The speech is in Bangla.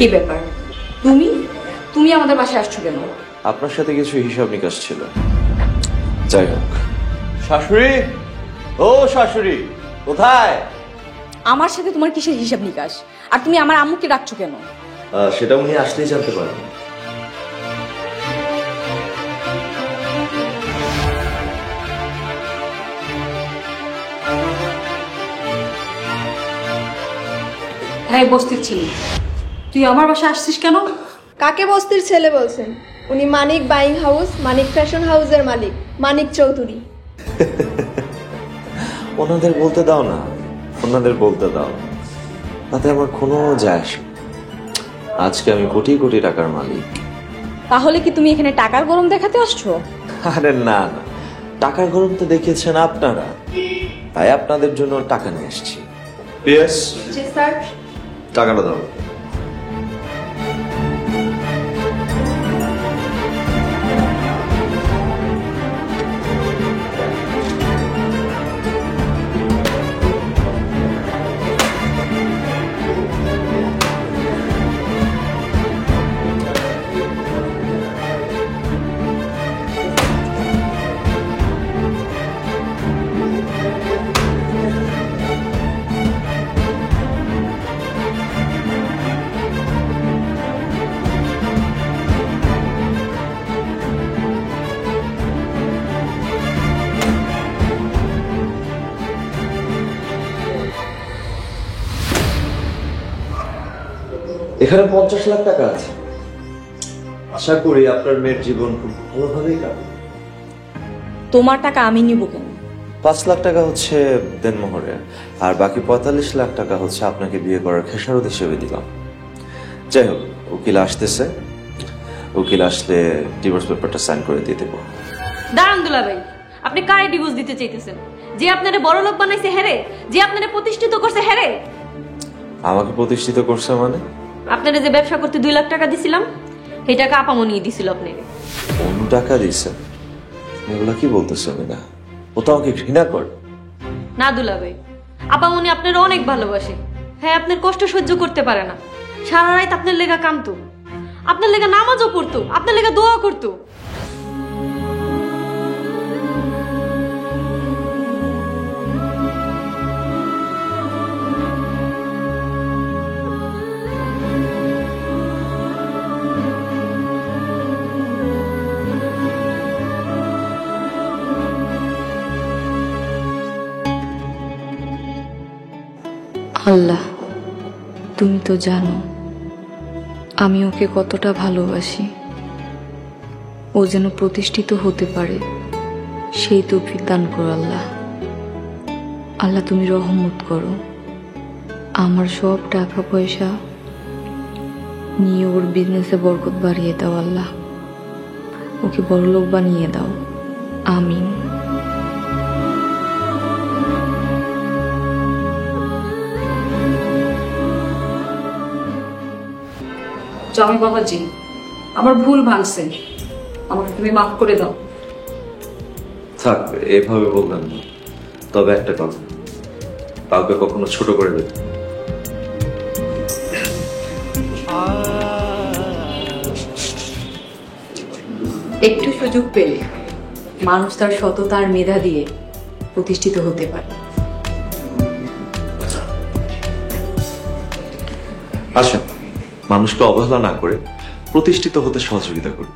কি ব্যাপার? তুমি তুমি আমাদের বাসায় আসছো কেন? আপনার সাথে কিছু হিসাব নিকাশ ছিল। যাই হোক, শাশুড়ি, ও শাশুড়ি কোথায়? আমার সাথে তোমার কিসের হিসাব নিকাশ? আর তুমি আমার আম্মুকে ডাকছো কেন? সেটা উনি আসলেই জানতে পারেন। হ্যাঁ, বস্তির ছিলি, তুই আমার বাসায় আসছিস কেন? কাকে বস্তির ছেলে বলছেন? উনি মানিক বাইং হাউস, মানিক ফ্যাশন হাউসের মালিক, মানিক চৌধুরী। ওনাদের বলতে দাও না, ওনাদের বলতে দাও, তাতে আমার কোনো যায় আসে না। আজকে আমি কোটি কোটি টাকার মালিক। তাহলে কি তুমি এখানে টাকার গরম দেখাতে আসছো? আরে না না, টাকার গরম তো দেখিয়েছেন আপনারা, তাই আপনাদের জন্য টাকা নিয়ে এসেছি। পিএস, জি স্যার। টাকাটা দাও। এখানে 50 লাখ টাকা আছে। আশা করি আপনার মেয়ের জীবন খুব ভালোভাবেই কাটবে। তোমার টাকা আমি নিব কেন? 5 লাখ টাকা হচ্ছে দেনমোহরের, আর বাকি 45 লাখ টাকা হচ্ছে আপনাকে বিয়ে করার খেসারত হিসেবে দিলাম। যাই হোক, উকিল আসতেছে, উকিল আসলে ডিভোর্স পেপারটা সাইন করে দিয়ে দেবো। দাঁড়ান দুলাভাই, আপনি কারে ডিভোর্স দিতে চাইতেছেন? যে আপনারে বড় লোক বানাইছে হেরে, যে আপনারে প্রতিষ্ঠিত করছে হেরে? আমাকে প্রতিষ্ঠিত করছে মানে? আপনারে যে ব্যবসা করতে 2 লাখ টাকা দিছিলাম, সেই টাকা আপামনি দিছিল আপনারে। কোন টাকা দিছে? এগুলা কি বলতেছো মিনা? ও তো আমাকে ঘৃণা করে। না দুলাভাই, আপামনি আপনার অনেক ভালোবাসে। হ্যাঁ, আপনার কষ্ট সহ্য করতে পারে না। সারা রাত আপনার লেগা কামতো, আপনার লেগা নামাজও পড়তো, আপনার লেগা দোয়া করতো। আল্লাহ, তুমি তো জানো আমি ওকে কতটা ভালোবাসি। ও যেন প্রতিষ্ঠিত হতে পারে সেই তৌফিক দান করো আল্লাহ। আল্লাহ, তুমি রহমত করো। আমার সব টাকা পয়সা নিয়ে ওর বিজনেসে বরকত বাড়িয়ে দাও আল্লাহ। ওকে বড়লোক বানিয়ে দাও, আমিন। জামাই বাবাজি, আমার ভুল ভাঙছে, আমাকে তুমি মাফ করে দাও। থাক, এভাবে বলবেন না। তবে একটা কথা, কাউকে কখনো ছোট করে দেবে। একটু সুযোগ পেলে মানুষ তার সততা আর মেধা দিয়ে প্রতিষ্ঠিত হতে পারে। আচ্ছা, মানুষকে অবহেলা না করে প্রতিষ্ঠিত হতে সহযোগিতা করুন।